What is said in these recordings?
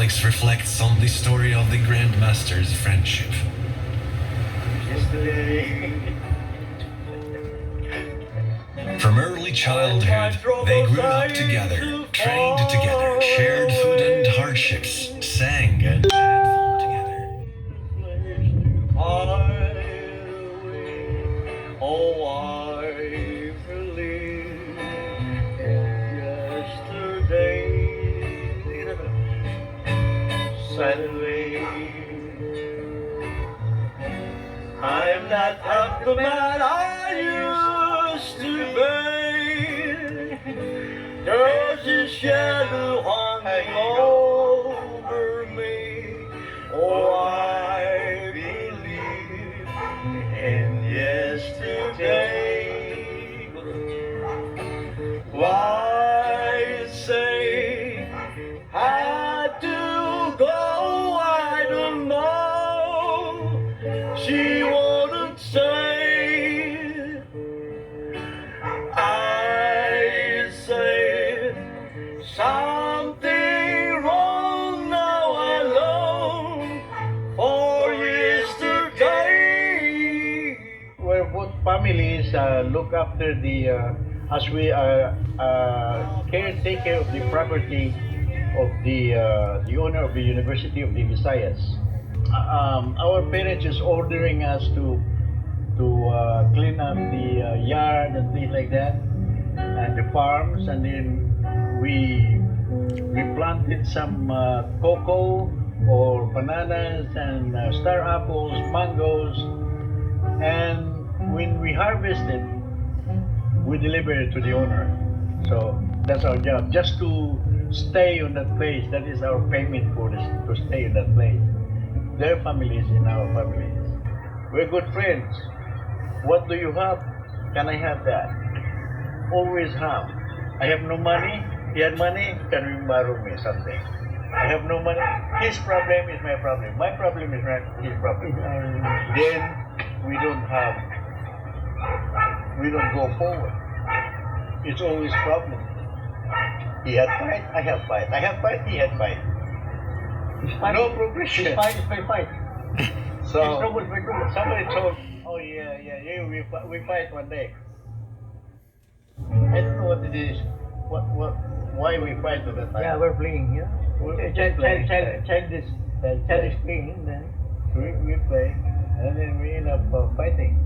Alex reflects on the story of the Grandmaster's friendship. From early childhood, they grew up together, trained together, shared food and hardships, sang and had fun together. Oh, I believe yesterday, suddenly, I'm not half the man I used to be. There's a shadow hanging over me. Oh, I believe in yesterday. Why say had to go? I don't know. She wouldn't say. I say something wrong now. I long for yesterday. Where both families look after as we are caretaker of the property of the owner of the University of the Visayas. Our parents is ordering us to clean up the yard and things like that, and the farms, and then we planted some cocoa or bananas and star apples, mangoes, and when we harvest it, we deliver it to the owner. So that's our job, just to stay on that place. That is our payment for this, to stay in that place. Their families and our families. We're good friends. What do you have? Can I have that? Always have. I have no money. He had money. Can you borrow me something? I have no money. His problem is my problem. My problem is his problem. Then we don't go forward. It's always problem. He had fight, I have fight. I have fight, he had fight. No progression. It's fight, it's my fight. So It's trouble, it's my trouble. somebody told, oh yeah, we fight one day. I don't know what it is. Why we fight at that time? Yeah, we're playing, yeah. Childish playing, then. We play, and then we end up fighting.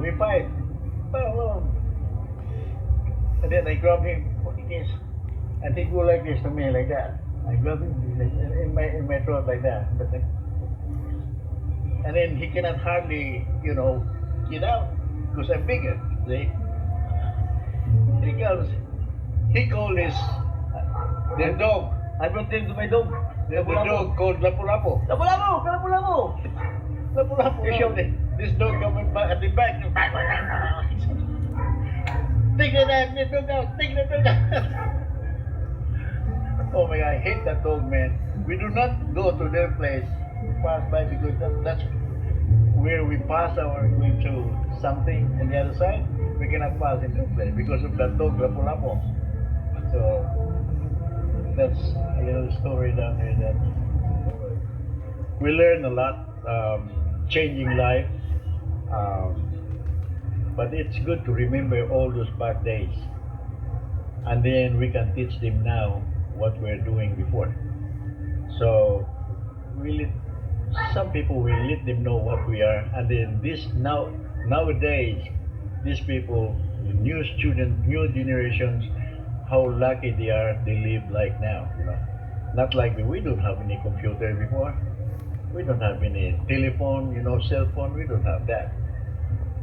We fight. And then I grab him. What it is? And he go like this to me, like that. I grab him in my throat like that. And then he cannot hardly, get out because I'm bigger. See? He called his the dog. I brought him to my dog. The dog called Lapu-Lapu. Lapu-Lapu! Lapu-Lapu. This dog coming back at the back. Take the dog out. Take the dog out. Oh my God, I hate that dog, man. We do not go to their place, pass by, because that's where we pass our way to something on the other side. We cannot pass in their place because of that dog, Lapu-Lapu. So that's a little story down there that we learn a lot, changing life. But it's good to remember all those bad days, and then we can teach them now what we're doing before. So some people will let them know what we are, and then nowadays these people, the new students, new generations, how lucky they are they live like now. Not like we don't have any computer before. We don't have any telephone, cell phone. We don't have that.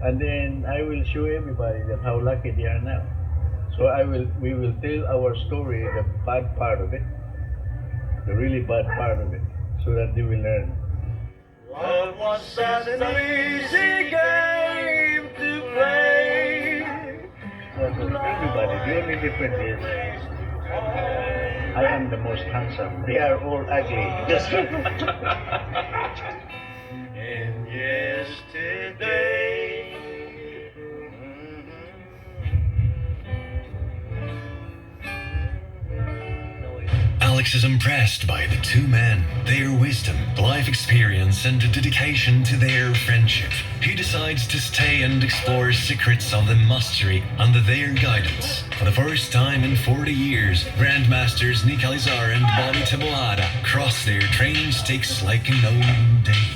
And then I will show everybody that how lucky they are now. So we will tell our story, the bad part of it, the really bad part of it, so that they will learn. Love was an easy game to play. Everybody, the only difference is I am the most handsome. They are all ugly. Just And yesterday. Alex is impressed by the two men, their wisdom, life experience, and dedication to their friendship. He decides to stay and explore secrets of the mastery under their guidance. For the first time in 40 years, Grandmasters Nick Alizar and Bobby Taboada cross their training stakes like in old days.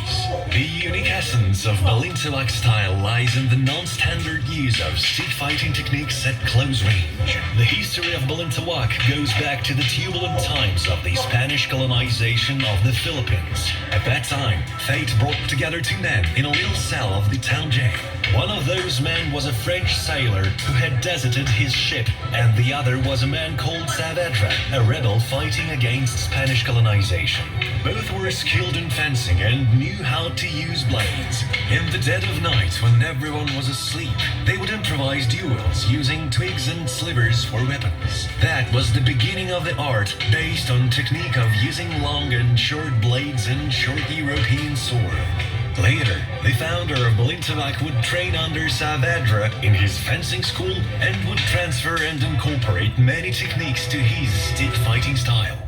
The unique essence of Balintawak style lies in the non-standard use of stick fighting techniques at close range. The history of Balintawak goes back to the turbulent times of the Spanish colonization of the Philippines. At that time, fate brought together two men in a little cell of the town jail. One of those men was a French sailor who had deserted his ship, and the other was a man called Saavedra, a rebel fighting against Spanish colonization. Both were skilled in fencing and knew how to use blades. In the dead of night, when everyone was asleep, they would improvise duels using twigs and slivers for weapons. That was the beginning of the art, based on technique of using long and short blades and short European sword. Later, the founder of Balintawak would train under Saavedra in his fencing school and would transfer and incorporate many techniques to his stick fighting style.